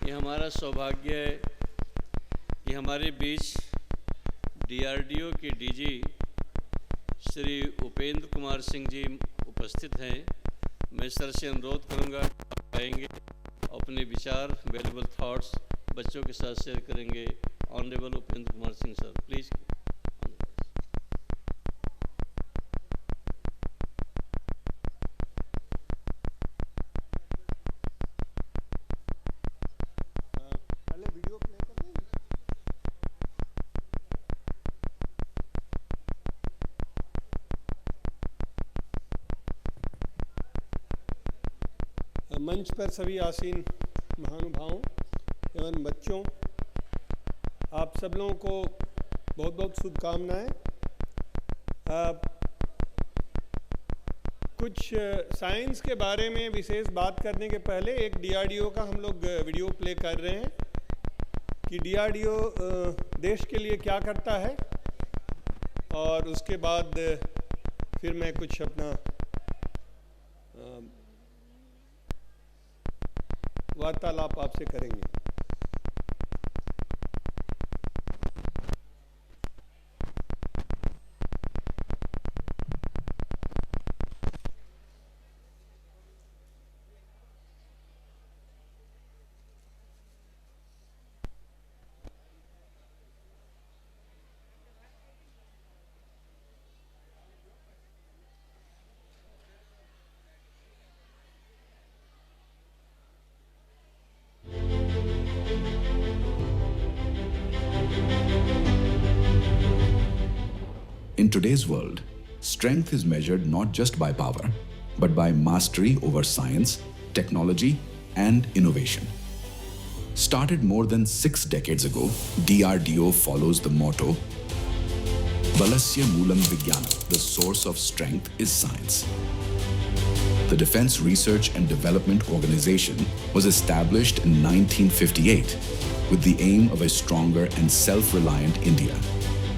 ये हमारा सौभाग्य है कि हमारे बीच डीआरडीओ के डीजी श्री उपेंद्र कुमार सिंह जी उपस्थित हैं। मैं सर से अनुरोध करूंगा, आएंगे अपने विचार, वैल्यूबल थॉट्स बच्चों के साथ शेयर करेंगे। Honourable Upendra Kumar Singh sir, please. मंच पर सभी आसीन महानुभावों एवं बच्चों, आप सब लोगों को बहुत बहुत शुभकामनाएं। कुछ साइंस के बारे में विशेष बात करने के पहले एक डीआरडीओ का हम लोग वीडियो प्ले कर रहे हैं कि डीआरडीओ देश के लिए क्या करता है, और उसके बाद फिर मैं कुछ अपना वार्तालाप आपसे करेंगे। In today's world, strength is measured not just by power, but by mastery over science, technology, and innovation. Started more than 6 decades ago, DRDO follows the motto, Balasya Moolam Vigyana, the source of strength is science. The Defense Research and Development Organization was established in 1958 with the aim of a stronger and self-reliant India,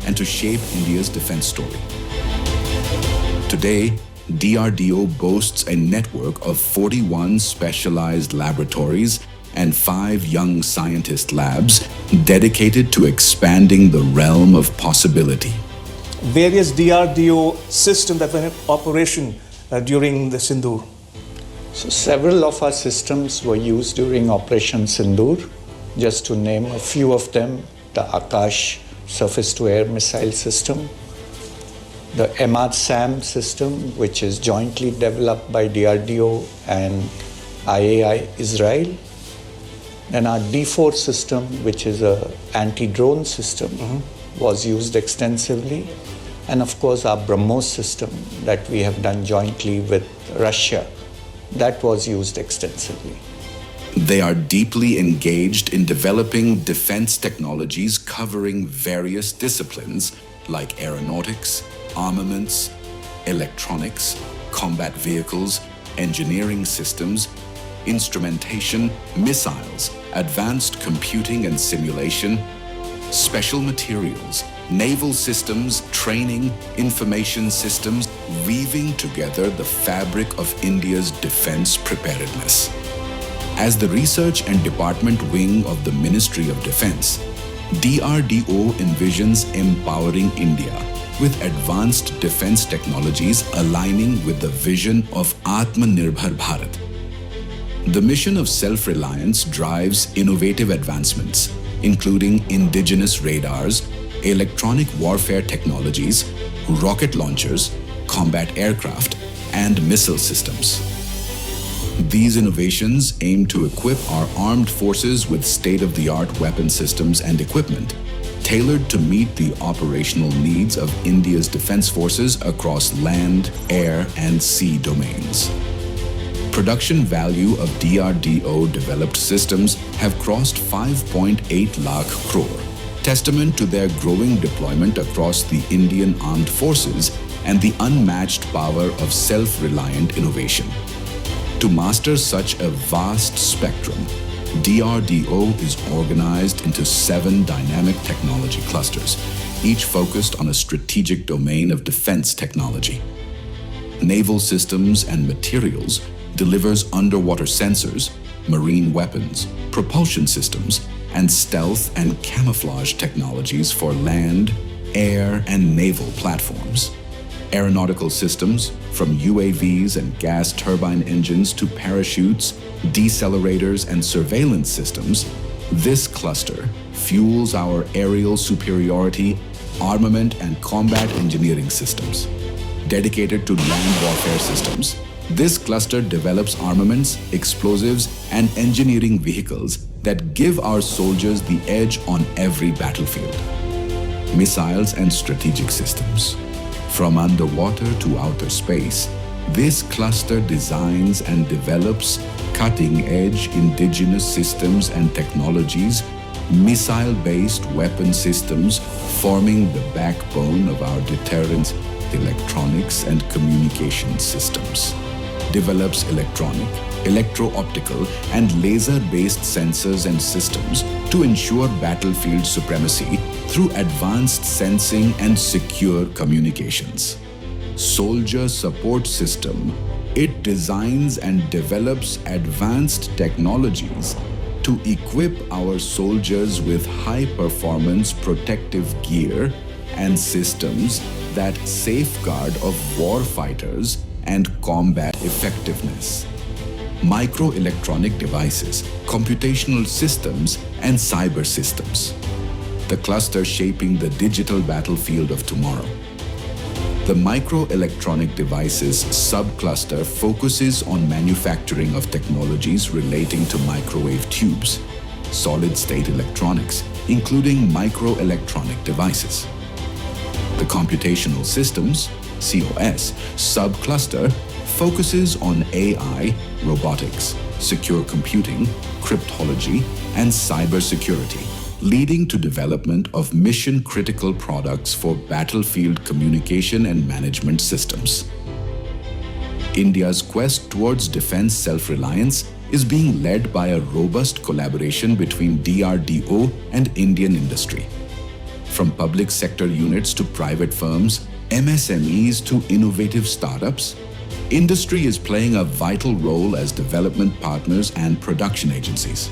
and to shape India's defense story. Today, DRDO boasts a network of 41 specialized laboratories and 5 young scientist labs dedicated to expanding the realm of possibility. Various DRDO systems that were in operation during the Sindoor. So several of our systems were used during Operation Sindoor. Just to name a few of them, the Akash surface-to-air missile system, the MR-SAM system, which is jointly developed by DRDO and IAI Israel, then our D4 system, which is an anti-drone system, was used extensively, and of course our BrahMos system that we have done jointly with Russia, that was used extensively. They are deeply engaged in developing defense technologies covering various disciplines like aeronautics, armaments, electronics, combat vehicles, engineering systems, instrumentation, missiles, advanced computing and simulation, special materials, naval systems, training, information systems, weaving together the fabric of India's defense preparedness. As the Research and Department wing of the Ministry of Defense, DRDO envisions empowering India with advanced defense technologies aligning with the vision of Atmanirbhar Bharat. The mission of self-reliance drives innovative advancements, including indigenous radars, electronic warfare technologies, rocket launchers, combat aircraft, and missile systems. These innovations aim to equip our armed forces with state-of-the-art weapon systems and equipment, tailored to meet the operational needs of India's defense forces across land, air, and sea domains. Production value of DRDO developed systems have crossed 5.8 lakh crore, testament to their growing deployment across the Indian armed forces and the unmatched power of self-reliant innovation. To master such a vast spectrum, DRDO is organized into 7 dynamic technology clusters, each focused on a strategic domain of defense technology. Naval Systems and Materials delivers underwater sensors, marine weapons, propulsion systems, and stealth and camouflage technologies for land, air, and naval platforms. Aeronautical systems, from UAVs and gas turbine engines to parachutes, decelerators, and surveillance systems, this cluster fuels our aerial superiority, armament, and combat engineering systems. Dedicated to land warfare systems, this cluster develops armaments, explosives, and engineering vehicles that give our soldiers the edge on every battlefield. Missiles and strategic systems. From underwater to outer space, this cluster designs and develops cutting-edge indigenous systems and technologies, missile-based weapon systems forming the backbone of our deterrence, electronics and communication systems. Develops electronic, electro-optical, and laser-based sensors and systems to ensure battlefield supremacy through advanced sensing and secure communications. Soldier Support System. It designs and develops advanced technologies to equip our soldiers with high-performance protective gear and systems that safeguard of warfighters and combat effectiveness. Microelectronic devices, computational systems, and cyber systems. The cluster shaping the digital battlefield of tomorrow. The microelectronic devices subcluster focuses on manufacturing of technologies relating to microwave tubes, solid-state electronics, including microelectronic devices. The computational systems, COS, subcluster focuses on AI, robotics, secure computing, cryptology, and cybersecurity, leading to development of mission-critical products for battlefield communication and management systems. India's quest towards defense self-reliance is being led by a robust collaboration between DRDO and Indian industry. From public sector units to private firms, MSMEs to innovative startups, industry is playing a vital role as development partners and production agencies.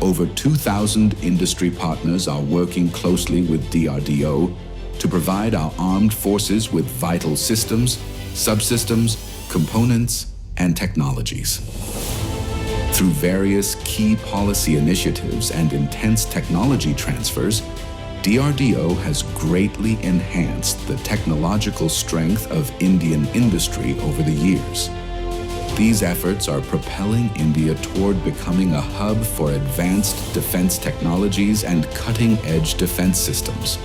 Over 2,000 industry partners are working closely with DRDO to provide our armed forces with vital systems, subsystems, components, and technologies. Through various key policy initiatives and intense technology transfers, DRDO has greatly enhanced the technological strength of Indian industry over the years. These efforts are propelling India toward becoming a hub for advanced defense technologies and cutting-edge defense systems.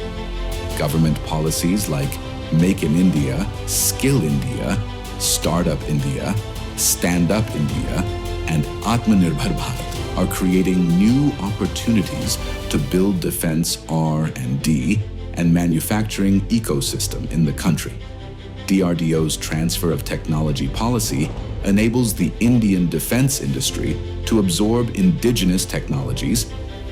Government policies like Make in India, Skill India, Startup India, Stand Up India, and Atmanirbhar Bharat are creating new opportunities to build defense R&D and manufacturing ecosystem in the country. DRDO's transfer of technology policy enables the Indian defense industry to absorb indigenous technologies,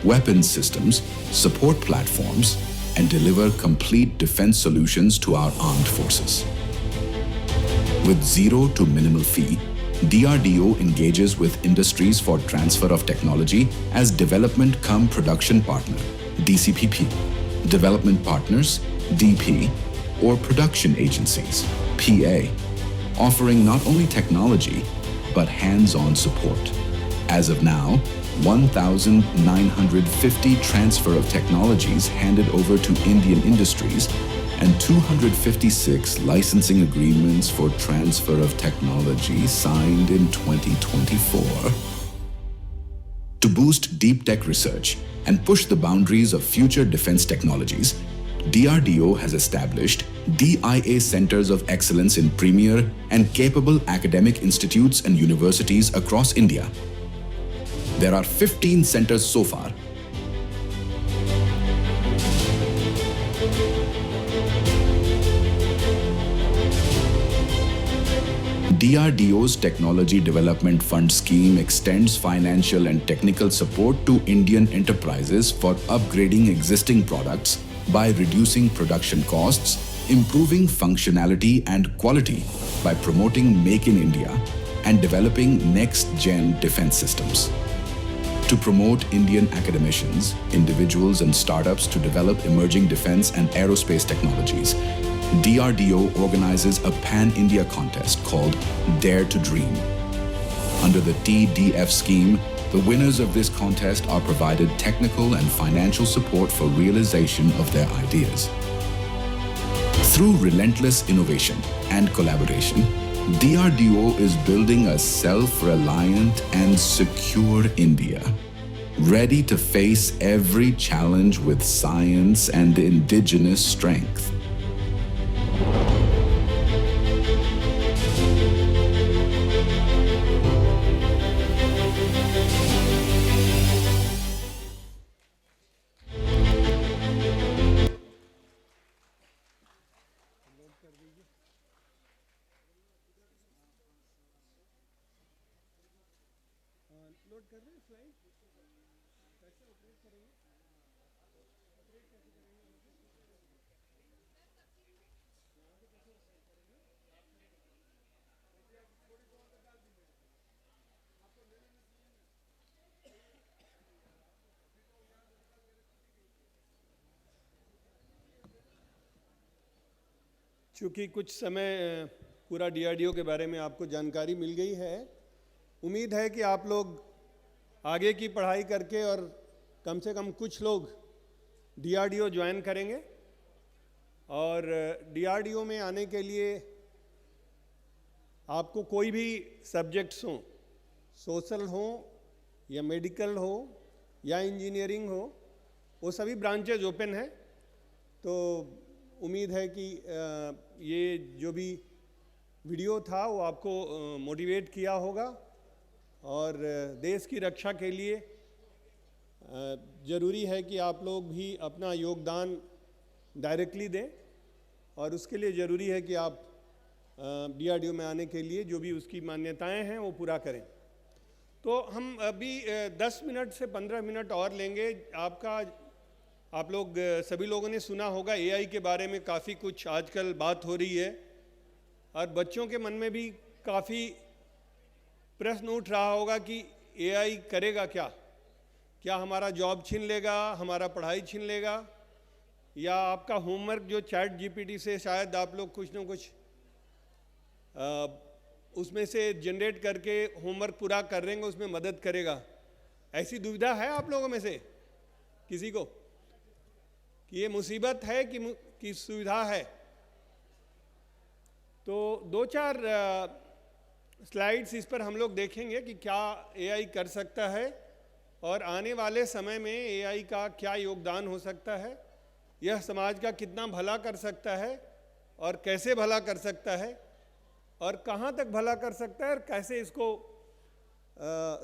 weapons systems, support platforms, and deliver complete defense solutions to our armed forces. With zero to minimal fee, DRDO engages with industries for transfer of technology as Development Cum Production Partner, DCPP, Development Partners, DP, or Production Agencies, PA, offering not only technology, but hands-on support. As of now, 1,950 transfer of technologies handed over to Indian industries and 256 licensing agreements for transfer of technology signed in 2024. To boost deep tech research and push the boundaries of future defense technologies, DRDO has established DIA Centers of Excellence in premier and capable academic institutes and universities across India. There are 15 centers so far. DRDO's Technology Development Fund scheme extends financial and technical support to Indian enterprises for upgrading existing products by reducing production costs, improving functionality and quality by promoting Make in India, and developing next-gen defense systems. To promote Indian academicians, individuals and startups to develop emerging defense and aerospace technologies, DRDO organizes a pan-India contest called Dare to Dream. Under the TDF scheme, the winners of this contest are provided technical and financial support for realization of their ideas. Through relentless innovation and collaboration, DRDO is building a self-reliant and secure India, ready to face every challenge with science and indigenous strength. चूँकि कुछ समय पूरा DRDO के बारे में आपको जानकारी मिल गई है, उम्मीद है कि आप लोग आगे की पढ़ाई करके और कम से कम कुछ लोग DRDO ज्वाइन करेंगे। और DRDO में आने के लिए आपको कोई भी सब्जेक्ट्स हों, सोशल हो या मेडिकल हो या इंजीनियरिंग हो, वो सभी ब्रांचेज ओपन हैं। तो उम्मीद है कि ये जो भी वीडियो था वो आपको मोटिवेट किया होगा और देश की रक्षा के लिए ज़रूरी है कि आप लोग भी अपना योगदान डायरेक्टली दें और उसके लिए ज़रूरी है कि आप DRDO में आने के लिए जो भी उसकी मान्यताएं हैं वो पूरा करें। तो हम अभी 10 मिनट से 15 मिनट और लेंगे। आप लोग सभी लोगों ने सुना होगा AI के बारे में काफ़ी कुछ आजकल बात हो रही है और बच्चों के मन में भी काफ़ी प्रश्न उठ रहा होगा कि AI करेगा क्या? क्या हमारा जॉब छीन लेगा, हमारा पढ़ाई छीन लेगा, या आपका होमवर्क जो ChatGPT से शायद आप लोग कुछ ना कुछ उसमें से जनरेट करके होमवर्क पूरा कर लेंगे, उसमें मदद करेगा। ऐसी दुविधा है आप लोगों में से किसी को कि ये मुसीबत है कि सुविधा है? तो 2-4 स्लाइड्स इस पर हम लोग देखेंगे कि क्या AI कर सकता है और आने वाले समय में AI का क्या योगदान हो सकता है, यह समाज का कितना भला कर सकता है और कैसे भला कर सकता है और कहाँ तक भला कर सकता है और कैसे इसको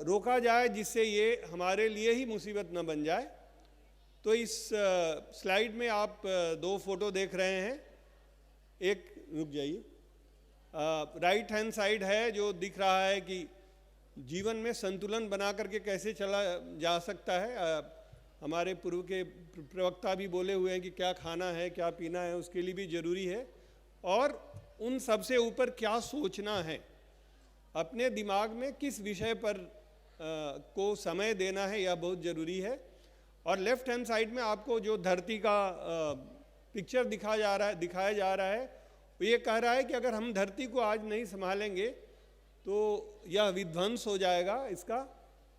रोका जाए जिससे ये हमारे लिए ही मुसीबत न बन जाए। तो इस स्लाइड में आप 2 फोटो देख रहे हैं। एक रुक जाइए, राइट हैंड साइड है जो दिख रहा है कि जीवन में संतुलन बना करके कैसे चला जा सकता है। हमारे पूर्व के प्रवक्ता भी बोले हुए हैं कि क्या खाना है, क्या पीना है, उसके लिए भी ज़रूरी है। और उन सबसे ऊपर क्या सोचना है, अपने दिमाग में किस विषय पर को समय देना है, यह बहुत ज़रूरी है। और लेफ्ट हैंड साइड में आपको जो धरती का पिक्चर दिखाया जा रहा है वो ये कह रहा है कि अगर हम धरती को आज नहीं संभालेंगे तो यह विध्वंस हो जाएगा इसका,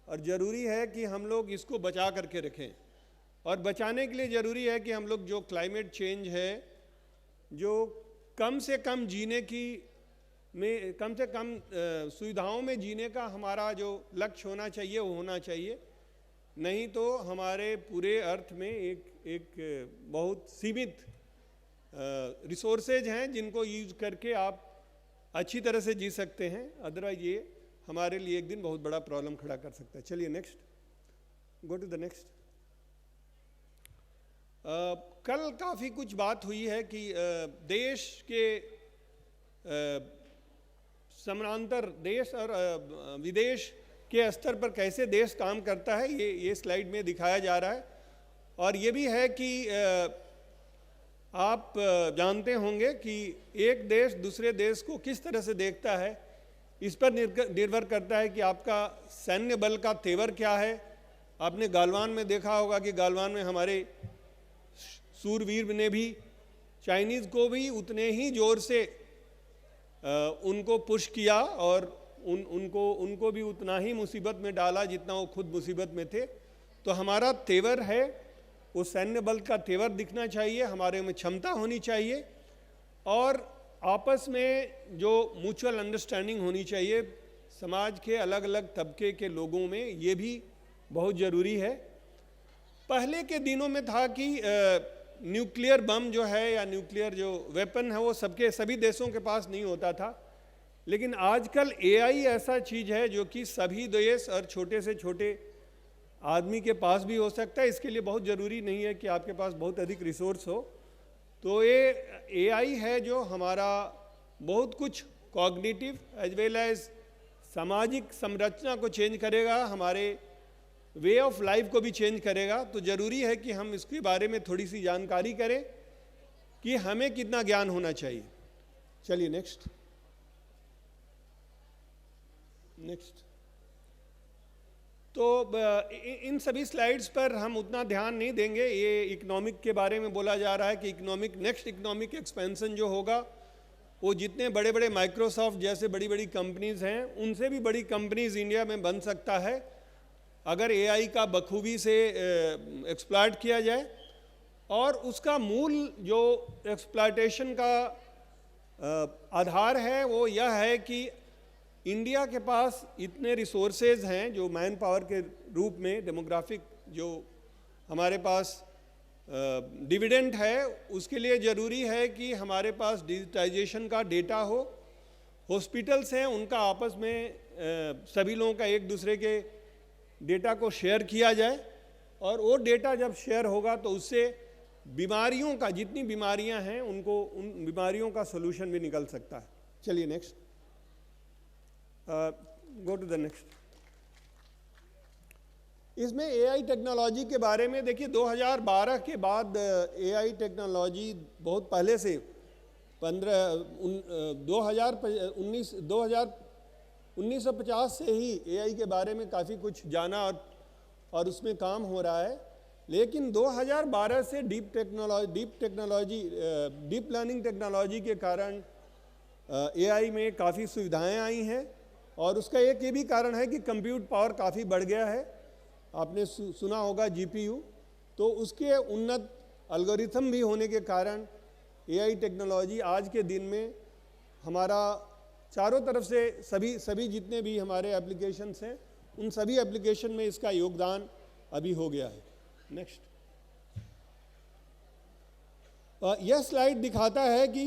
और ज़रूरी है कि हम लोग इसको बचा करके रखें। और बचाने के लिए ज़रूरी है कि हम लोग जो क्लाइमेट चेंज है, जो कम से कम कम से कम सुविधाओं में जीने का हमारा जो लक्ष्य होना चाहिए वो होना चाहिए। नहीं तो हमारे पूरे अर्थ में एक बहुत सीमित रिसोर्सेज हैं जिनको यूज करके आप अच्छी तरह से जी सकते हैं, अदरवाइज ये हमारे लिए एक दिन बहुत बड़ा प्रॉब्लम खड़ा कर सकता है। चलिए next, go to the next. कल काफ़ी कुछ बात हुई है कि देश के समानांतर देश और विदेश के स्तर पर कैसे देश काम करता है, ये स्लाइड में दिखाया जा रहा है। और ये भी है कि आप जानते होंगे कि एक देश दूसरे देश को किस तरह से देखता है। इस पर निर्भर करता है कि आपका सैन्य बल का तेवर क्या है। आपने गालवान में देखा होगा कि गालवान में हमारे सूरवीर ने भी चाइनीज़ को भी उतने ही जोर से उनको पुश किया और उनको भी उतना ही मुसीबत में डाला जितना वो खुद मुसीबत में थे। तो हमारा तेवर है, वो सैन्य बल का तेवर दिखना चाहिए, हमारे में क्षमता होनी चाहिए और आपस में जो म्यूचुअल अंडरस्टैंडिंग होनी चाहिए समाज के अलग अलग तबके के लोगों में, ये भी बहुत ज़रूरी है। पहले के दिनों में था कि न्यूक्लियर बम जो है या न्यूक्लियर जो वेपन है वो सभी देशों के पास नहीं होता था, लेकिन आजकल एआई ऐसा चीज़ है जो कि सभी देश और छोटे से छोटे आदमी के पास भी हो सकता है। इसके लिए बहुत ज़रूरी नहीं है कि आपके पास बहुत अधिक रिसोर्स हो। तो ये एआई है जो हमारा बहुत कुछ कॉग्निटिव एज वेल एज सामाजिक संरचना को चेंज करेगा, हमारे वे ऑफ लाइफ को भी चेंज करेगा। तो ज़रूरी है कि हम इसके बारे में थोड़ी सी जानकारी करें कि हमें कितना ज्ञान होना चाहिए। चलिए नेक्स्ट। तो इन सभी स्लाइड्स पर हम उतना ध्यान नहीं देंगे। ये इकोनॉमिक के बारे में बोला जा रहा है कि नेक्स्ट इकोनॉमिक एक्सपेंशन जो होगा वो जितने बड़े बड़े माइक्रोसॉफ्ट जैसे बड़ी बड़ी कंपनीज़ हैं उनसे भी बड़ी कंपनीज़ इंडिया में बन सकता है अगर एआई का बखूबी से एक्सप्लॉइट किया जाए। और उसका मूल जो एक्सप्लॉइटेशन का आधार है वो यह है कि इंडिया के पास इतने रिसोर्सेज हैं जो मैन पावर के रूप में, डेमोग्राफिक जो हमारे पास डिविडेंड है, उसके लिए ज़रूरी है कि हमारे पास डिजिटाइजेशन का डेटा हो। हॉस्पिटल्स हैं उनका आपस में सभी लोगों का एक दूसरे के डेटा को शेयर किया जाए और वो डेटा जब शेयर होगा तो उससे बीमारियों का, जितनी बीमारियां हैं उन बीमारियों का सोल्यूशन भी निकल सकता है। चलिए next, go to the next. इसमें एआई टेक्नोलॉजी के बारे में देखिए 2012 के बाद एआई टेक्नोलॉजी बहुत पहले से 1950 से ही एआई के बारे में काफ़ी कुछ जाना और उसमें काम हो रहा है। लेकिन 2012 से डीप लर्निंग टेक्नोलॉजी के कारण एआई में काफ़ी सुविधाएं आई हैं और उसका एक ये भी कारण है कि कंप्यूट पावर काफ़ी बढ़ गया है। आपने सुना होगा जीपीयू, तो उसके उन्नत एल्गोरिथम भी होने के कारण एआई टेक्नोलॉजी आज के दिन में हमारा चारों तरफ से सभी जितने भी हमारे एप्लीकेशंस हैं उन सभी एप्लीकेशन में इसका योगदान अभी हो गया है। नेक्स्ट, यह स्लाइड दिखाता है कि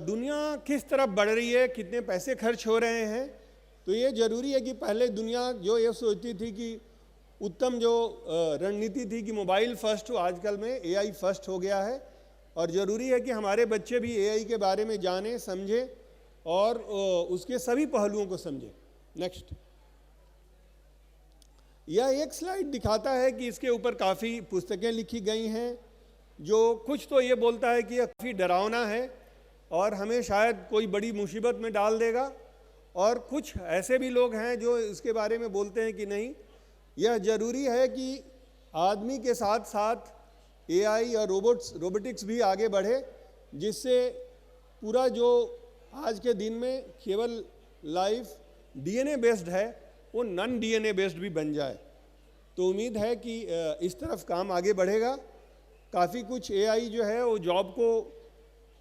दुनिया किस तरफ बढ़ रही है, कितने पैसे खर्च हो रहे हैं। तो ये ज़रूरी है कि पहले दुनिया जो ये सोचती थी कि उत्तम जो रणनीति थी कि मोबाइल फर्स्ट हो, आजकल में एआई फर्स्ट हो गया है और ज़रूरी है कि हमारे बच्चे भी एआई के बारे में जानें, समझें और उसके सभी पहलुओं को समझें। नेक्स्ट, यह एक स्लाइड दिखाता है कि इसके ऊपर काफ़ी पुस्तकें लिखी गई हैं जो कुछ तो ये बोलता है कि यह काफ़ी डरावना है और हमें शायद कोई बड़ी मुसीबत में डाल देगा, और कुछ ऐसे भी लोग हैं जो इसके बारे में बोलते हैं कि नहीं, यह ज़रूरी है कि आदमी के साथ साथ एआई और रोबोटिक्स भी आगे बढ़े, जिससे पूरा जो आज के दिन में केवल लाइफ डीएनए बेस्ड है वो नॉन डीएनए बेस्ड भी बन जाए। तो उम्मीद है कि इस तरफ काम आगे बढ़ेगा। काफ़ी कुछ एआई जो है वो जॉब को,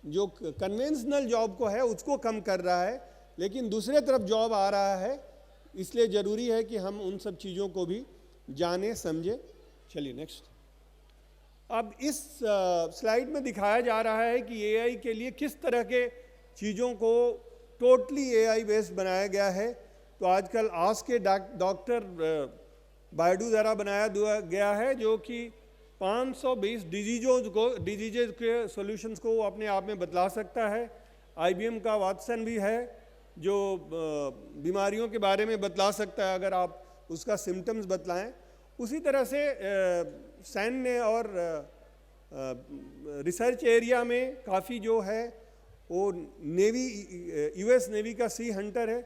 जो कन्वेंशनल जॉब को है उसको कम कर रहा है, लेकिन दूसरे तरफ जॉब आ रहा है, इसलिए ज़रूरी है कि हम उन सब चीज़ों को भी जाने समझें। चलिए नेक्स्ट। अब इस स्लाइड में दिखाया जा रहा है कि एआई के लिए किस तरह के चीज़ों को टोटली एआई बेस्ड बनाया गया है। तो आजकल आस्क के डॉक्टर बायडू द्वारा बनाया गया है जो कि 520 डिजीज़ के सॉल्यूशंस को अपने आप में बतला सकता है। आईबीएम का वाटसन भी है जो बीमारियों के बारे में बतला सकता है अगर आप उसका सिम्टम्स बतलाएं। उसी तरह से सैन्य और रिसर्च एरिया में काफ़ी जो है वो नेवी, यूएस नेवी का सी हंटर है,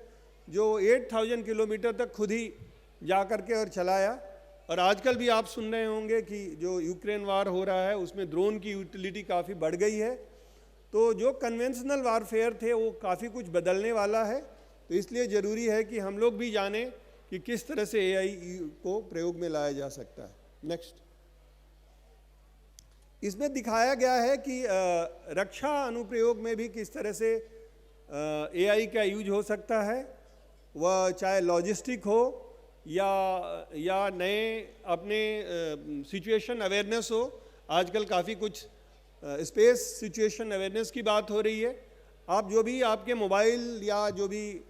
जो 8000 किलोमीटर तक खुद ही जा कर के और चलाया। और आजकल भी आप सुन रहे होंगे कि जो यूक्रेन वार हो रहा है उसमें ड्रोन की यूटिलिटी काफ़ी बढ़ गई है। तो जो कन्वेंशनल वारफेयर थे वो काफ़ी कुछ बदलने वाला है। तो इसलिए ज़रूरी है कि हम लोग भी जानें कि किस तरह से AI को प्रयोग में लाया जा सकता है। नेक्स्ट, इसमें दिखाया गया है कि रक्षा अनुप्रयोग में भी किस तरह से AI का यूज हो सकता है, वह चाहे लॉजिस्टिक हो या नए अपने सिचुएशन अवेयरनेस हो। आजकल काफ़ी कुछ स्पेस सिचुएशन अवेयरनेस की बात हो रही है। आप जो भी आपके मोबाइल या जो भी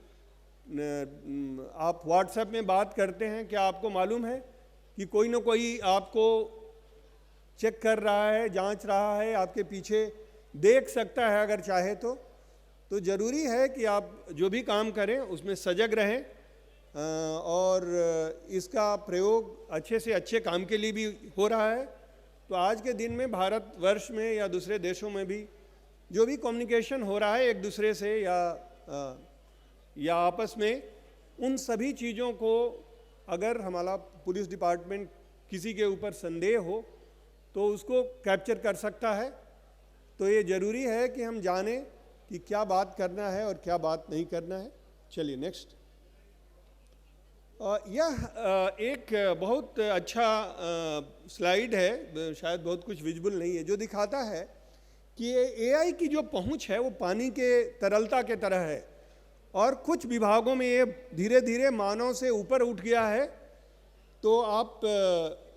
आप व्हाट्सएप में बात करते हैं, क्या आपको मालूम है कि कोई ना कोई आपको चेक कर रहा है, जांच रहा है, आपके पीछे देख सकता है अगर चाहे तो ज़रूरी है कि आप जो भी काम करें उसमें सजग रहें और इसका प्रयोग अच्छे से अच्छे काम के लिए भी हो रहा है। तो आज के दिन में भारतवर्ष में या दूसरे देशों में भी जो भी कम्युनिकेशन हो रहा है एक दूसरे से या आपस में, उन सभी चीज़ों को अगर हमारा पुलिस डिपार्टमेंट किसी के ऊपर संदेह हो तो उसको कैप्चर कर सकता है। तो ये ज़रूरी है कि हम जानें कि क्या बात करना है और क्या बात नहीं करना है। चलिए नेक्स्ट। यह एक बहुत अच्छा स्लाइड है, शायद बहुत कुछ विजिबल नहीं है, जो दिखाता है कि AI की जो पहुंच है वो पानी के तरलता के तरह है और कुछ विभागों में ये धीरे धीरे मानव से ऊपर उठ गया है। तो आप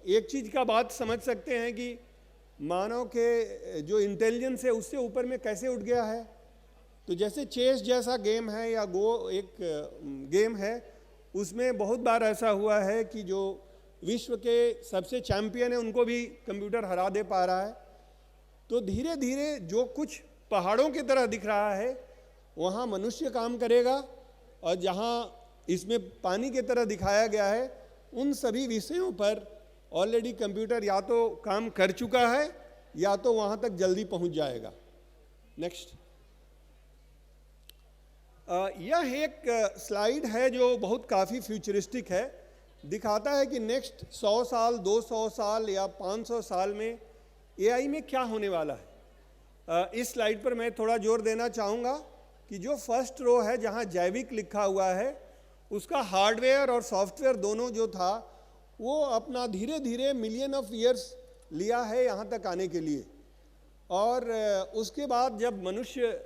एक चीज़ का बात समझ सकते हैं कि मानव के जो इंटेलिजेंस है उससे ऊपर में कैसे उठ गया है। तो जैसे चेस जैसा गेम है या गो एक गेम है, उसमें बहुत बार ऐसा हुआ है कि जो विश्व के सबसे चैंपियन है उनको भी कंप्यूटर हरा दे पा रहा है। तो धीरे धीरे जो कुछ पहाड़ों की तरह दिख रहा है वहाँ मनुष्य काम करेगा, और जहाँ इसमें पानी की तरह दिखाया गया है उन सभी विषयों पर ऑलरेडी कंप्यूटर या तो काम कर चुका है या तो वहाँ तक जल्दी पहुँच जाएगा। नेक्स्ट। यह एक स्लाइड है जो बहुत काफ़ी फ्यूचरिस्टिक है, दिखाता है कि नेक्स्ट 100 साल, 200 साल या 500 साल में AI में क्या होने वाला है। इस स्लाइड पर मैं थोड़ा जोर देना चाहूँगा कि जो फर्स्ट रो है जहाँ जैविक लिखा हुआ है, उसका हार्डवेयर और सॉफ्टवेयर दोनों जो था वो अपना धीरे धीरे मिलियन ऑफ ईयर्स लिया है यहाँ तक आने के लिए। और उसके बाद जब मनुष्य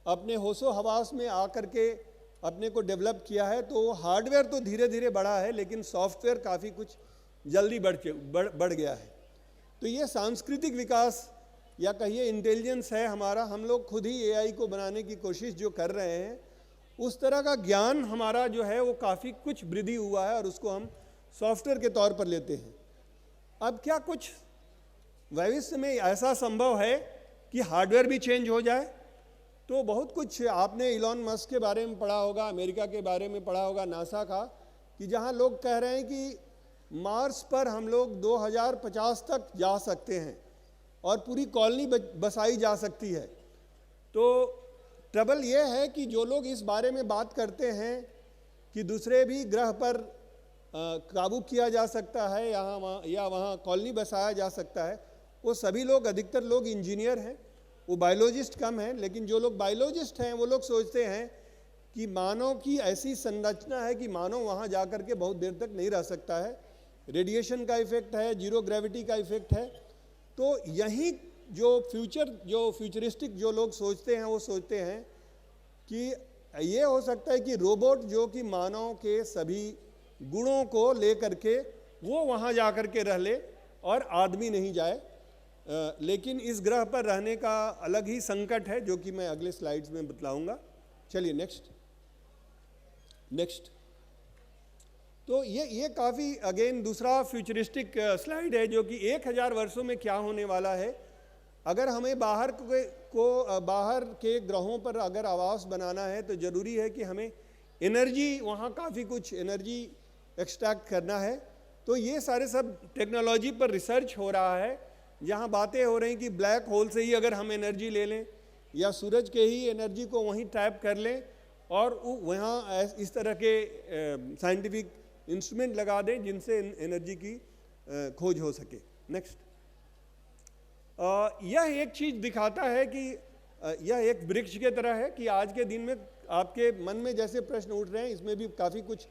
अपने होशो हवास में आकर के अपने को डेवलप किया है तो हार्डवेयर तो धीरे धीरे बढ़ा है लेकिन सॉफ्टवेयर काफ़ी कुछ जल्दी बढ़ गया है। तो ये सांस्कृतिक विकास या कहिए इंटेलिजेंस है हमारा, हम लोग खुद ही AI को बनाने की कोशिश जो कर रहे हैं, उस तरह का ज्ञान हमारा जो है वो काफ़ी कुछ वृद्धि हुआ है और उसको हम सॉफ्टवेयर के तौर पर लेते हैं। अब क्या कुछ भविष्य में ऐसा संभव है कि हार्डवेयर भी चेंज हो जाए? तो बहुत कुछ आपने इलॉन मस्क के बारे में पढ़ा होगा, अमेरिका के बारे में पढ़ा होगा, नासा का, कि जहाँ लोग कह रहे हैं कि मार्स पर हम लोग 2050 तक जा सकते हैं और पूरी कॉलोनी बसाई जा सकती है। तो ट्रबल ये है कि जो लोग इस बारे में बात करते हैं कि दूसरे भी ग्रह पर काबू किया जा सकता है या वहाँ कॉलोनी बसाया जा सकता है, वो सभी लोग, अधिकतर लोग इंजीनियर हैं, वो बायोलॉजिस्ट कम हैं। लेकिन जो लोग बायोलॉजिस्ट हैं वो लोग सोचते हैं कि मानव की ऐसी संरचना है कि मानव वहाँ जा कर के बहुत देर तक नहीं रह सकता है, रेडिएशन का इफेक्ट है, जीरो ग्रेविटी का इफेक्ट है। तो यही जो फ्यूचरिस्टिक जो लोग सोचते हैं वो सोचते हैं कि ये हो सकता है कि रोबोट जो कि मानव के सभी गुणों को ले करके वो वहाँ जा कर के रह ले और आदमी नहीं जाए। लेकिन इस ग्रह पर रहने का अलग ही संकट है जो कि मैं अगले स्लाइड्स में बतलाऊंगा। चलिए नेक्स्ट। तो ये काफ़ी अगेन दूसरा फ्यूचरिस्टिक स्लाइड है जो कि 1000 वर्षों में क्या होने वाला है। अगर हमें बाहर के ग्रहों पर अगर आवास बनाना है तो ज़रूरी है कि हमें एनर्जी, वहाँ काफ़ी कुछ एनर्जी एक्सट्रैक्ट करना है। तो ये सारे सब टेक्नोलॉजी पर रिसर्च हो रहा है, जहाँ बातें हो रही कि ब्लैक होल से ही अगर हम एनर्जी ले लें या सूरज के ही एनर्जी को वहीं ट्रैप कर लें और वहाँ इस तरह के साइंटिफिक इंस्ट्रूमेंट लगा दें जिनसे एनर्जी की खोज हो सके। नेक्स्ट, यह एक चीज़ दिखाता है कि यह एक वृक्ष के तरह है कि आज के दिन में आपके मन में जैसे प्रश्न उठ रहे हैं, इसमें भी काफ़ी कुछ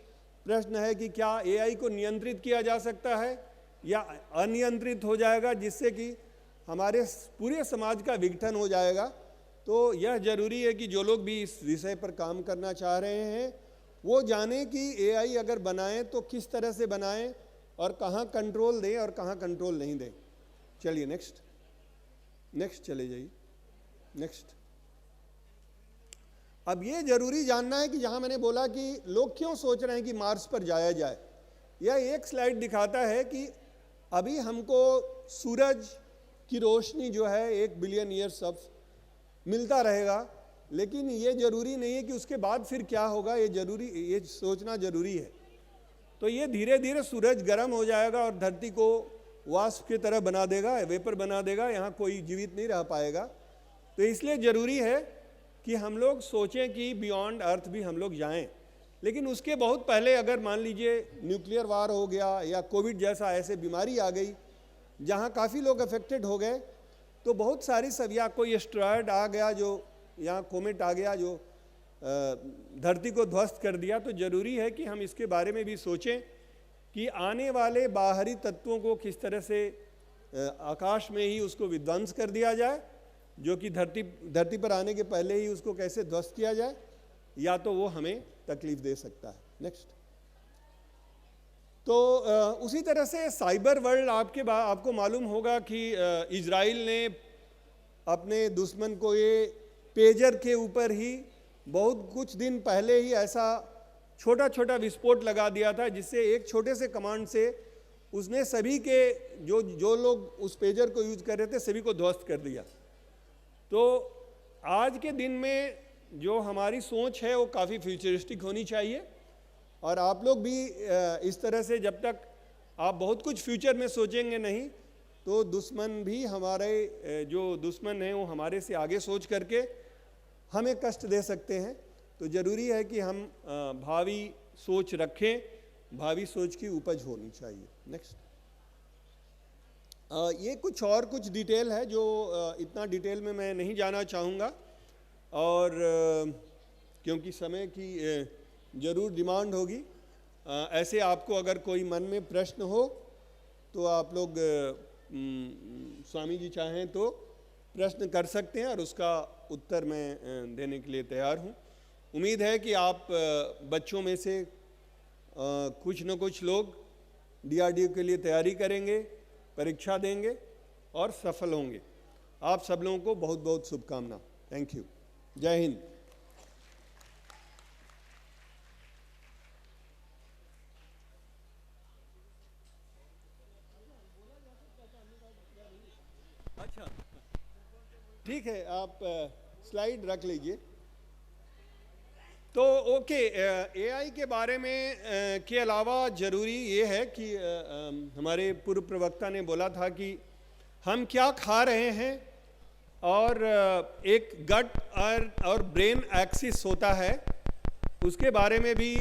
प्रश्न है कि क्या एआई को नियंत्रित किया जा सकता है या अनियंत्रित हो जाएगा, जिससे कि हमारे पूरे समाज का विघटन हो जाएगा। तो यह जरूरी है कि जो लोग भी इस विषय पर काम करना चाह रहे हैं वो जानें कि एआई अगर बनाएं तो किस तरह से बनाएं और कहाँ कंट्रोल दें और कहाँ कंट्रोल नहीं दें। चलिए नेक्स्ट चले जाइए। नेक्स्ट, अब ये जरूरी जानना है कि जहाँ मैंने बोला कि लोग क्यों सोच रहे हैं कि मार्स पर जाया जाए, यह एक स्लाइड दिखाता है कि अभी हमको सूरज की रोशनी जो है 1 बिलियन ईयर्स अब मिलता रहेगा, लेकिन ये जरूरी नहीं है कि उसके बाद फिर क्या होगा, ये सोचना जरूरी है। तो ये धीरे धीरे सूरज गर्म हो जाएगा और धरती को वाष्प की तरह बना देगा, वेपर बना देगा, यहाँ कोई जीवित नहीं रह पाएगा। तो इसलिए ज़रूरी है कि हम लोग सोचें कि बियॉन्ड अर्थ भी हम लोग जाएं। लेकिन उसके बहुत पहले अगर मान लीजिए न्यूक्लियर वार हो गया या कोविड जैसा ऐसे बीमारी आ गई जहाँ काफ़ी लोग अफेक्टेड हो गए, तो बहुत सारी सब या कोई एस्टेरॉयड आ गया जो यहाँ कोमेट आ गया जो धरती को ध्वस्त कर दिया, तो ज़रूरी है कि हम इसके बारे में भी सोचें कि आने वाले बाहरी तत्वों को किस तरह से आकाश में ही उसको विध्वंस कर दिया जाए, जो कि धरती पर आने के पहले ही उसको कैसे ध्वस्त किया जाए, या तो वो हमें तकलीफ दे सकता है। नेक्स्ट, तो उसी तरह से साइबर वर्ल्ड आपको मालूम होगा कि इजराइल ने अपने दुश्मन को ये पेजर के ऊपर ही बहुत कुछ दिन पहले ही ऐसा छोटा छोटा विस्फोट लगा दिया था, जिससे एक छोटे से कमांड से उसने सभी के जो लोग उस पेजर को यूज कर रहे थे सभी को ध्वस्त कर दिया। तो आज के दिन में जो हमारी सोच है वो काफ़ी फ्यूचरिस्टिक होनी चाहिए, और आप लोग भी इस तरह से जब तक आप बहुत कुछ फ्यूचर में सोचेंगे नहीं तो दुश्मन भी हमारे जो दुश्मन हैं वो हमारे से आगे सोच करके हमें कष्ट दे सकते हैं। तो ज़रूरी है कि हम भावी सोच रखें, भावी सोच की उपज होनी चाहिए। नेक्स्ट, ये कुछ डिटेल है जो इतना डिटेल में मैं नहीं जाना चाहूँगा, और क्योंकि समय की ज़रूर डिमांड होगी। ऐसे आपको अगर कोई मन में प्रश्न हो तो आप लोग स्वामी जी चाहें तो प्रश्न कर सकते हैं और उसका उत्तर मैं देने के लिए तैयार हूँ। उम्मीद है कि आप बच्चों में से कुछ न कुछ लोग डीआरडीओ के लिए तैयारी करेंगे, परीक्षा देंगे और सफल होंगे। आप सब लोगों को बहुत बहुत शुभकामना। Thank you. जय हिंद। अच्छा, ठीक है, आप स्लाइड रख लीजिए। तो ओके, एआई के बारे में के अलावा ज़रूरी ये है कि हमारे पूर्व प्रवक्ता ने बोला था कि हम क्या खा रहे हैं, और एक गट और ब्रेन एक्सिस होता है, उसके बारे में भी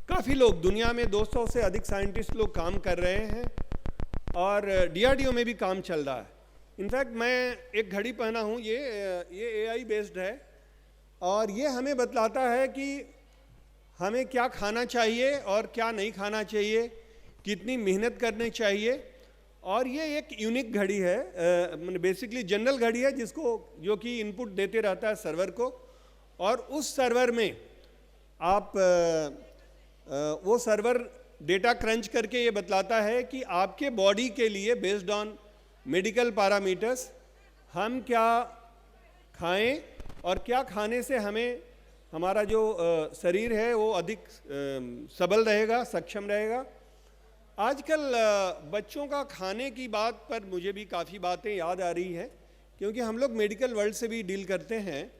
काफ़ी लोग दुनिया में 200 से अधिक साइंटिस्ट लोग काम कर रहे हैं, और डीआरडीओ में भी काम चल रहा है। इनफैक्ट मैं एक घड़ी पहना हूँ, ये एआई बेस्ड है, और ये हमें बतलाता है कि हमें क्या खाना चाहिए और क्या नहीं खाना चाहिए, कितनी मेहनत करनी चाहिए। और ये एक यूनिक घड़ी है, बेसिकली जनरल घड़ी है जो कि इनपुट देते रहता है सर्वर को, और उस सर्वर में आप वो सर्वर डेटा क्रंच करके ये बतलाता है कि आपके बॉडी के लिए बेस्ड ऑन मेडिकल पैरामीटर्स हम क्या खाएं और क्या खाने से हमें हमारा जो शरीर है वो अधिक सबल रहेगा, सक्षम रहेगा। आजकल बच्चों का खाने की बात पर मुझे भी काफ़ी बातें याद आ रही हैं, क्योंकि हम लोग मेडिकल वर्ल्ड से भी डील करते हैं।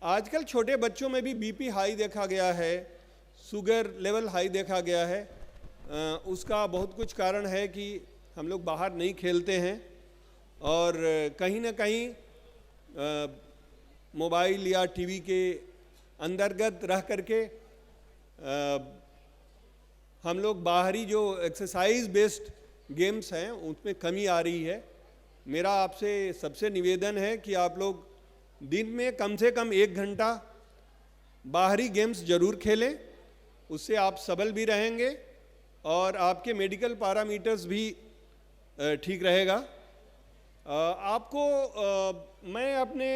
आजकल छोटे बच्चों में भी बीपी हाई देखा गया है, शुगर लेवल हाई देखा गया है। उसका बहुत कुछ कारण है कि हम लोग बाहर नहीं खेलते हैं, और कहीं ना कहीं मोबाइल या टीवी के अंतर्गत रह करके हम लोग बाहरी जो एक्सरसाइज बेस्ड गेम्स हैं उसमें कमी आ रही है। मेरा आपसे सबसे निवेदन है कि आप लोग दिन में कम से कम 1 घंटा बाहरी गेम्स जरूर खेलें, उससे आप सबल भी रहेंगे और आपके मेडिकल पैरामीटर्स भी ठीक रहेगा। आपको मैं अपने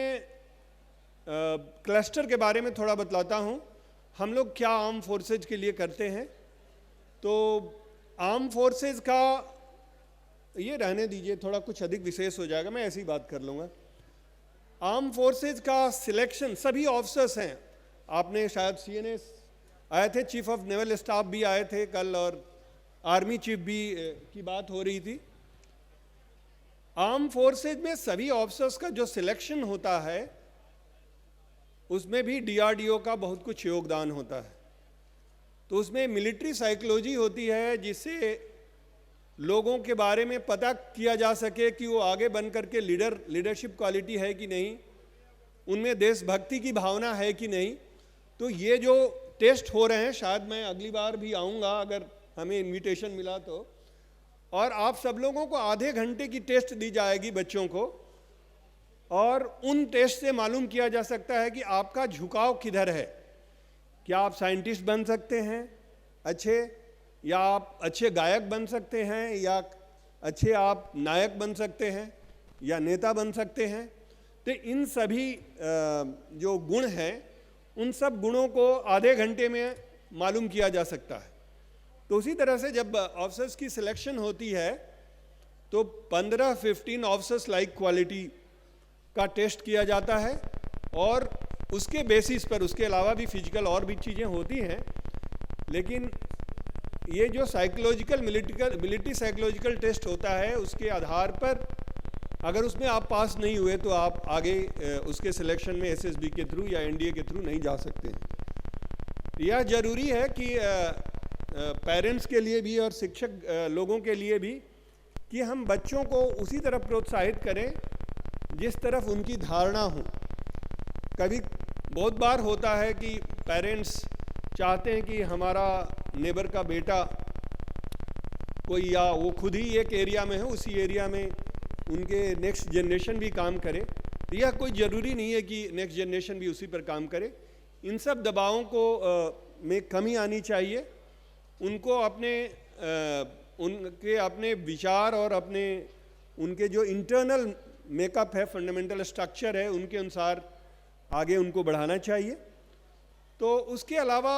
क्लस्टर के बारे में थोड़ा बतलाता हूँ, हम लोग क्या आर्म फोर्सेज के लिए करते हैं। तो आर्म फोर्सेज का ये रहने दीजिए, थोड़ा कुछ अधिक विशेष हो जाएगा, मैं ऐसी बात कर लूँगा। आर्म फोर्सेज का सिलेक्शन सभी ऑफिसर्स हैं, आपने शायद CNS आए थे, चीफ ऑफ नेवल स्टाफ भी आए थे कल और आर्मी चीफ भी की बात हो रही थी। आर्म फोर्सेज में सभी ऑफिसर्स का जो सिलेक्शन होता है उसमें भी DRDO का बहुत कुछ योगदान होता है। तो उसमें मिलिट्री साइकोलॉजी होती है जिससे लोगों के बारे में पता किया जा सके कि वो आगे बन करके लीडरशिप क्वालिटी है कि नहीं, उनमें देशभक्ति की भावना है कि नहीं। तो ये जो टेस्ट हो रहे हैं, शायद मैं अगली बार भी आऊँगा अगर हमें इनविटेशन मिला तो, और आप सब लोगों को आधे घंटे की टेस्ट दी जाएगी बच्चों को, और उन टेस्ट से मालूम किया जा सकता है कि आपका झुकाव किधर है। क्या आप साइंटिस्ट बन सकते हैं अच्छे, या आप अच्छे गायक बन सकते हैं, या अच्छे आप नायक बन सकते हैं, या नेता बन सकते हैं। तो इन सभी जो गुण हैं उन सब गुणों को आधे घंटे में मालूम किया जा सकता है। तो उसी तरह से जब ऑफिसर्स की सिलेक्शन होती है तो 15-15 ऑफिसर्स लाइक क्वालिटी का टेस्ट किया जाता है, और उसके बेसिस पर, उसके अलावा भी फिजिकल और भी चीज़ें होती हैं, लेकिन ये जो साइकोलॉजिकल मिलिट्री साइकोलॉजिकल टेस्ट होता है उसके आधार पर अगर उसमें आप पास नहीं हुए तो आप आगे उसके सिलेक्शन में SSB के थ्रू या NDA के थ्रू नहीं जा सकते। यह जरूरी है कि पेरेंट्स के लिए भी और शिक्षक लोगों के लिए भी कि हम बच्चों को उसी तरफ प्रोत्साहित करें जिस तरफ उनकी धारणा हो। कभी बहुत बार होता है कि पेरेंट्स चाहते हैं कि हमारा नेबर का बेटा कोई, या वो खुद ही एक एरिया में है, उसी एरिया में उनके नेक्स्ट जनरेशन भी काम करे। तो यह कोई ज़रूरी नहीं है कि नेक्स्ट जनरेशन भी उसी पर काम करे। इन सब दबावों को में कमी आनी चाहिए। उनको उनके अपने विचार और उनके जो इंटरनल मेकअप है, फंडामेंटल स्ट्रक्चर है, उनके अनुसार आगे उनको बढ़ाना चाहिए। तो उसके अलावा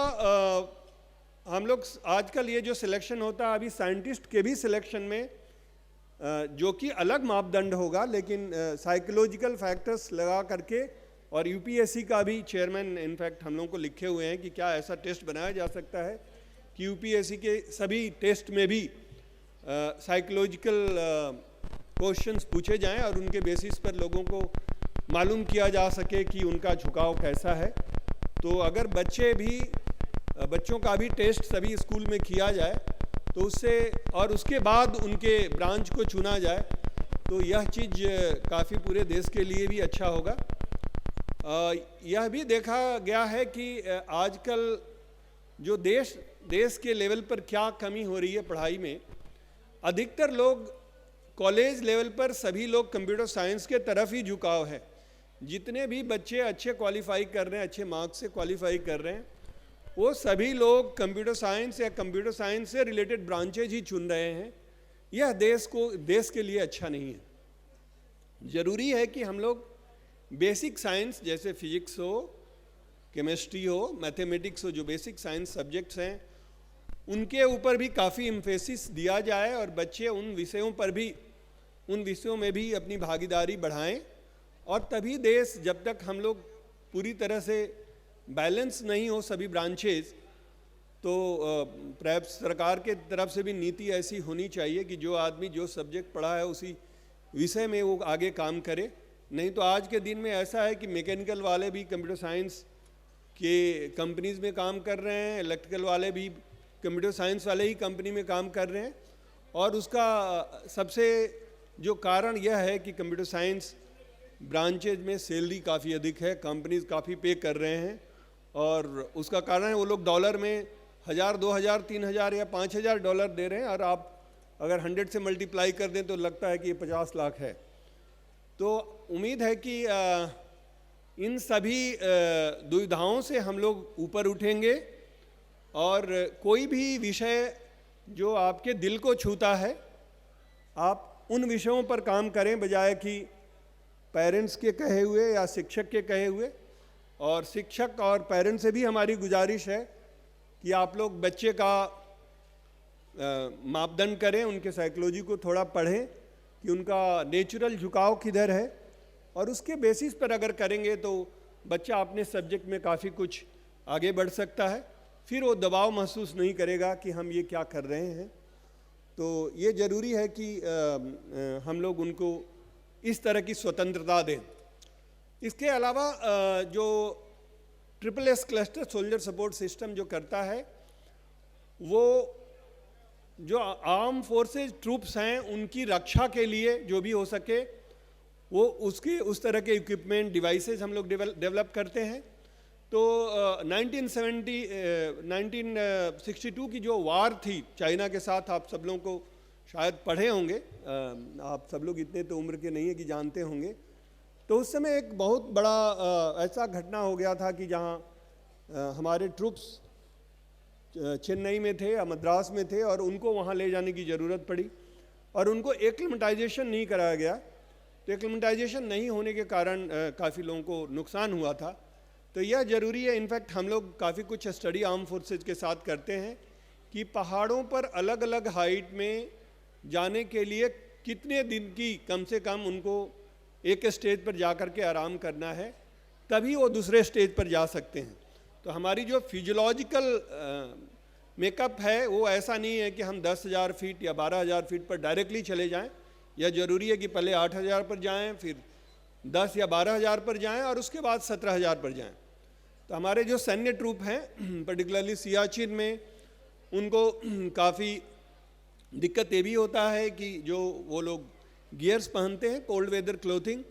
हम लोग आजकल ये जो सिलेक्शन होता है, अभी साइंटिस्ट के भी सिलेक्शन में जो कि अलग मापदंड होगा, लेकिन साइकोलॉजिकल फैक्टर्स लगा करके, और UPSC का भी चेयरमैन इनफैक्ट हम लोगों को लिखे हुए हैं कि क्या ऐसा टेस्ट बनाया जा सकता है कि UPSC के सभी टेस्ट में भी साइकोलॉजिकल क्वेश्चंस पूछे जाएं और उनके बेसिस पर लोगों को मालूम किया जा सके कि उनका झुकाव कैसा है। तो अगर बच्चों का भी टेस्ट सभी स्कूल में किया जाए तो उससे, और उसके बाद उनके ब्रांच को चुना जाए, तो यह चीज़ काफ़ी पूरे देश के लिए भी अच्छा होगा। यह भी देखा गया है कि आजकल जो देश के लेवल पर क्या कमी हो रही है पढ़ाई में, अधिकतर लोग कॉलेज लेवल पर सभी लोग कंप्यूटर साइंस के तरफ ही झुकाव है। जितने भी बच्चे अच्छे क्वालिफाई कर रहे हैं, अच्छे मार्क्स से क्वालिफाई कर रहे हैं, वो सभी लोग कंप्यूटर साइंस या कंप्यूटर साइंस से रिलेटेड ब्रांचेज ही चुन रहे हैं। यह देश के लिए अच्छा नहीं है। ज़रूरी है कि हम लोग बेसिक साइंस जैसे फिजिक्स हो, केमिस्ट्री हो, मैथमेटिक्स हो, जो बेसिक साइंस सब्जेक्ट्स हैं उनके ऊपर भी काफ़ी एम्फेसिस दिया जाए, और बच्चे उन विषयों में भी अपनी भागीदारी बढ़ाएं। और तभी देश, जब तक हम लोग पूरी तरह से बैलेंस नहीं हो सभी ब्रांचेज, तो परहैप्स सरकार के तरफ से भी नीति ऐसी होनी चाहिए कि जो आदमी जो सब्जेक्ट पढ़ा है उसी विषय में वो आगे काम करे। नहीं तो आज के दिन में ऐसा है कि मैकेनिकल वाले भी कंप्यूटर साइंस के कंपनीज में काम कर रहे हैं, इलेक्ट्रिकल वाले भी कंप्यूटर साइंस वाले ही कंपनी में काम कर रहे हैं। और उसका सबसे जो कारण यह है कि कंप्यूटर साइंस ब्रांचेज में सैलरी काफ़ी अधिक है, कंपनीज काफ़ी पे कर रहे हैं, और उसका कारण है वो लोग डॉलर में 1000, 2000, 3000 या 5000 डॉलर दे रहे हैं, और आप अगर 100 से मल्टीप्लाई कर दें तो लगता है कि ये 50 लाख है। तो उम्मीद है कि इन सभी दुविधाओं से हम लोग ऊपर उठेंगे और कोई भी विषय जो आपके दिल को छूता है, आप उन विषयों पर काम करें बजाय कि पेरेंट्स के कहे हुए या शिक्षक के कहे हुए। और शिक्षक और पेरेंट्स से भी हमारी गुजारिश है कि आप लोग बच्चे का मापदंड करें, उनके साइकोलॉजी को थोड़ा पढ़ें कि उनका नेचुरल झुकाव किधर है, और उसके बेसिस पर अगर करेंगे तो बच्चा अपने सब्जेक्ट में काफ़ी कुछ आगे बढ़ सकता है। फिर वो दबाव महसूस नहीं करेगा कि हम ये क्या कर रहे हैं। तो ये ज़रूरी है कि हम लोग उनको इस तरह की स्वतंत्रता दें। इसके अलावा जो SSS cluster soldier support system जो करता है, वो जो आर्म फोर्सेस ट्रूप्स हैं उनकी रक्षा के लिए जो भी हो सके वो उसकी उस तरह के इक्विपमेंट डिवाइसेस हम लोग डेवलप करते हैं। तो 1962 की जो वार थी चाइना के साथ, आप सब लोगों को शायद पढ़े होंगे, आप सब लोग इतने तो उम्र के नहीं है कि जानते होंगे। तो उस समय एक बहुत बड़ा ऐसा घटना हो गया था कि जहाँ हमारे ट्रूप्स चेन्नई में थे या मद्रास में थे और उनको वहाँ ले जाने की ज़रूरत पड़ी और उनको एक्लिमेटाइजेशन नहीं कराया गया। तो एक्लिमेटाइजेशन नहीं होने के कारण काफ़ी लोगों को नुकसान हुआ था। तो यह ज़रूरी है, इनफैक्ट हम लोग काफ़ी कुछ स्टडी आर्म फोर्सेज के साथ करते हैं कि पहाड़ों पर अलग अलग हाइट में जाने के लिए कितने दिन की कम से कम उनको एक स्टेज पर जा कर के आराम करना है, तभी वो दूसरे स्टेज पर जा सकते हैं। तो हमारी जो फिजियोलॉजिकल मेकअप है वो ऐसा नहीं है कि हम 10,000 फीट या 12,000 फीट पर डायरेक्टली चले जाएं। यह ज़रूरी है कि पहले 8,000 पर जाएं, फिर 10 या 12,000 पर जाएं और उसके बाद 17,000 पर जाएं। तो हमारे जो सैन्य ट्रूप हैं पर्टिकुलरली सियाचिन में, उनको काफ़ी दिक्कत ये भी होता है कि जो वो लोग गियर्स पहनते हैं, कोल्ड वेदर क्लोथिंग,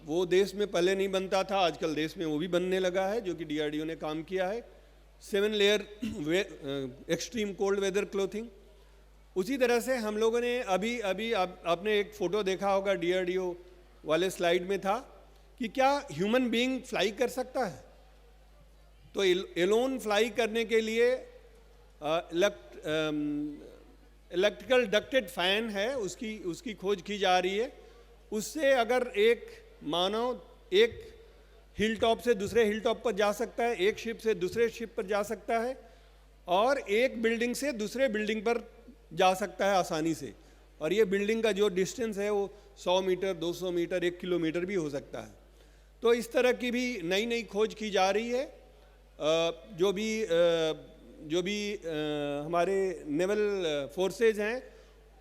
वो देश में पहले नहीं बनता था, आजकल देश में वो भी बनने लगा है, जो कि DRDO ने काम किया है। 7 layer extreme cold weather clothing. उसी तरह से हम लोगों ने अभी आपने एक फ़ोटो देखा होगा DRDO वाले स्लाइड में था कि क्या ह्यूमन बीइंग फ्लाई कर सकता है। तो एलोन फ्लाई करने के लिए इलेक्ट्रिकल डक्टेड फैन है, उसकी खोज की जा रही है। उससे अगर एक मानव एक हिल टॉप से दूसरे हिल टॉप पर जा सकता है, एक शिप से दूसरे शिप पर जा सकता है, और एक बिल्डिंग से दूसरे बिल्डिंग पर जा सकता है आसानी से। और ये बिल्डिंग का जो डिस्टेंस है वो 100 मीटर, 200 मीटर, 1 किलोमीटर भी हो सकता है। तो इस तरह की भी नई नई खोज की जा रही है। जो भी हमारे नेवल फोर्सेज हैं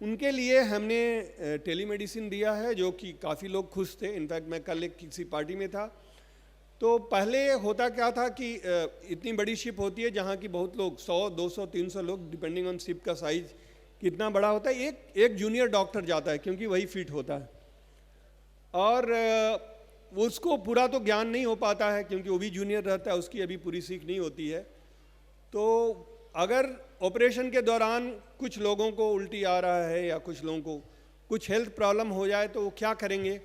उनके लिए हमने टेलीमेडिसिन दिया है, जो कि काफ़ी लोग खुश थे। इनफैक्ट मैं कल एक किसी पार्टी में था, तो पहले होता क्या था कि इतनी बड़ी शिप होती है जहाँ की बहुत लोग 100, 200, 300 लोग, डिपेंडिंग ऑन शिप का साइज कितना बड़ा होता है, एक जूनियर डॉक्टर जाता है क्योंकि वही फिट होता है, और उसको पूरा तो ज्ञान नहीं हो पाता है क्योंकि वो भी जूनियर रहता है, उसकी अभी पूरी सीख नहीं होती है। तो अगर ऑपरेशन के दौरान कुछ लोगों को उल्टी आ रहा है या कुछ लोगों को कुछ हेल्थ प्रॉब्लम हो जाए तो वो क्या करेंगे।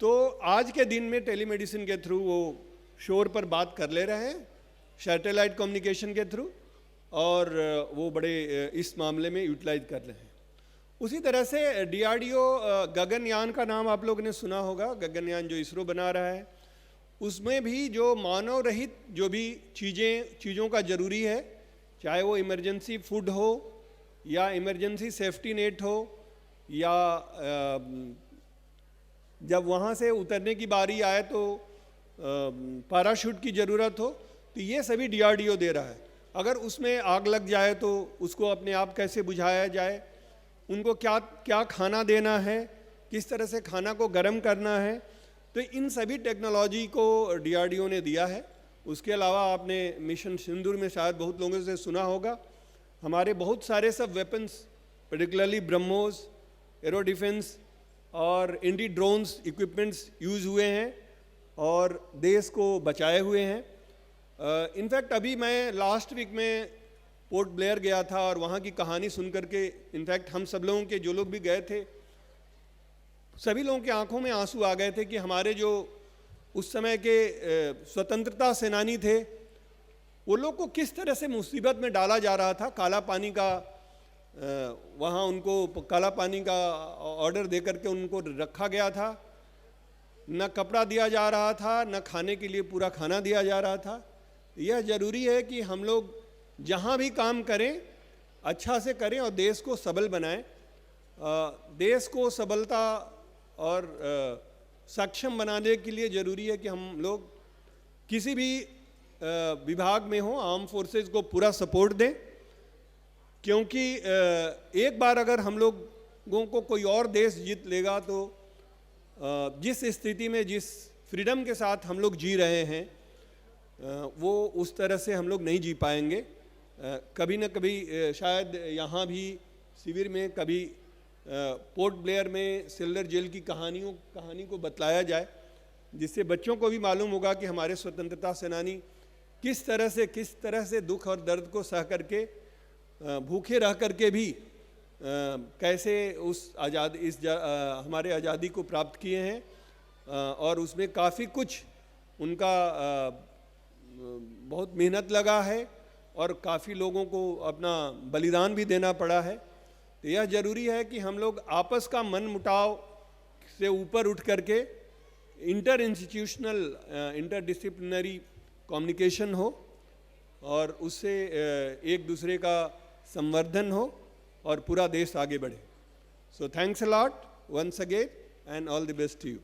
तो आज के दिन में टेलीमेडिसिन के थ्रू वो शोर पर बात कर ले रहे हैं, सैटेलाइट कम्युनिकेशन के थ्रू, और वो बड़े इस मामले में यूटिलाइज कर रहे हैं। उसी तरह से DRDO गगनयान का नाम आप लोगों ने सुना होगा। गगनयान जो इसरो बना रहा है, उसमें भी जो मानव रहित जो भी चीज़ों का ज़रूरी है, चाहे वो इमरजेंसी फूड हो या इमरजेंसी सेफ्टी नेट हो, या जब वहाँ से उतरने की बारी आए तो पैराशूट की ज़रूरत हो, तो ये सभी DRDO दे रहा है। अगर उसमें आग लग जाए तो उसको अपने आप कैसे बुझाया जाए, उनको क्या खाना देना है, किस तरह से खाना को गर्म करना है, तो इन सभी टेक्नोलॉजी को DRDO ने दिया है। उसके अलावा आपने मिशन सिंदूर में शायद बहुत लोगों से सुना होगा, हमारे बहुत सारे सब weapons, particularly BrahMos, arrow defence और इंडी ड्रोन्स इक्विपमेंट्स यूज़ हुए हैं। और देश को बचाए हुए हैं। इनफैक्ट अभी मैं लास्ट वीक में पोर्ट ब्लेयर गया था और वहाँ की कहानी सुन करके इनफैक्ट हम सब लोगों के जो लोग भी गए थे सभी लोगों की आंखों में आंसू आ गए थे कि हमारे जो उस समय के स्वतंत्रता सेनानी थे वो लोग को किस तरह से मुसीबत में डाला जा रहा था। काला पानी का वहाँ उनको काला पानी का ऑर्डर दे करके उनको रखा गया था, न कपड़ा दिया जा रहा था, न खाने के लिए पूरा खाना दिया जा रहा था। यह ज़रूरी है कि हम लोग जहाँ भी काम करें अच्छा से करें और देश को सबल बनाएं। देश को सबलता और सक्षम बनाने के लिए ज़रूरी है कि हम लोग किसी भी विभाग में हो आर्म फोर्सेस को पूरा सपोर्ट दें, क्योंकि एक बार अगर हम लोगों को कोई और देश जीत लेगा तो जिस स्थिति में जिस फ्रीडम के साथ हम लोग जी रहे हैं वो उस तरह से हम लोग नहीं जी पाएंगे। कभी न कभी शायद यहाँ भी शिविर में कभी पोर्ट ब्लेयर में सिल्वर जेल की कहानी को बतलाया जाए, जिससे बच्चों को भी मालूम होगा कि हमारे स्वतंत्रता सेनानी किस तरह से दुख और दर्द को सह करके भूखे रह करके भी कैसे हमारे आज़ादी को प्राप्त किए हैं और उसमें काफ़ी कुछ उनका बहुत मेहनत लगा है और काफ़ी लोगों को अपना बलिदान भी देना पड़ा है। तो यह ज़रूरी है कि हम लोग आपस का मन मुटाव से ऊपर उठ करके इंटर इंस्टीट्यूशनल इंटरडिसिप्लिनरी कम्युनिकेशन हो और उससे एक दूसरे का संवर्धन हो और पूरा देश आगे बढ़े। So thanks a lot once again and all the best to you.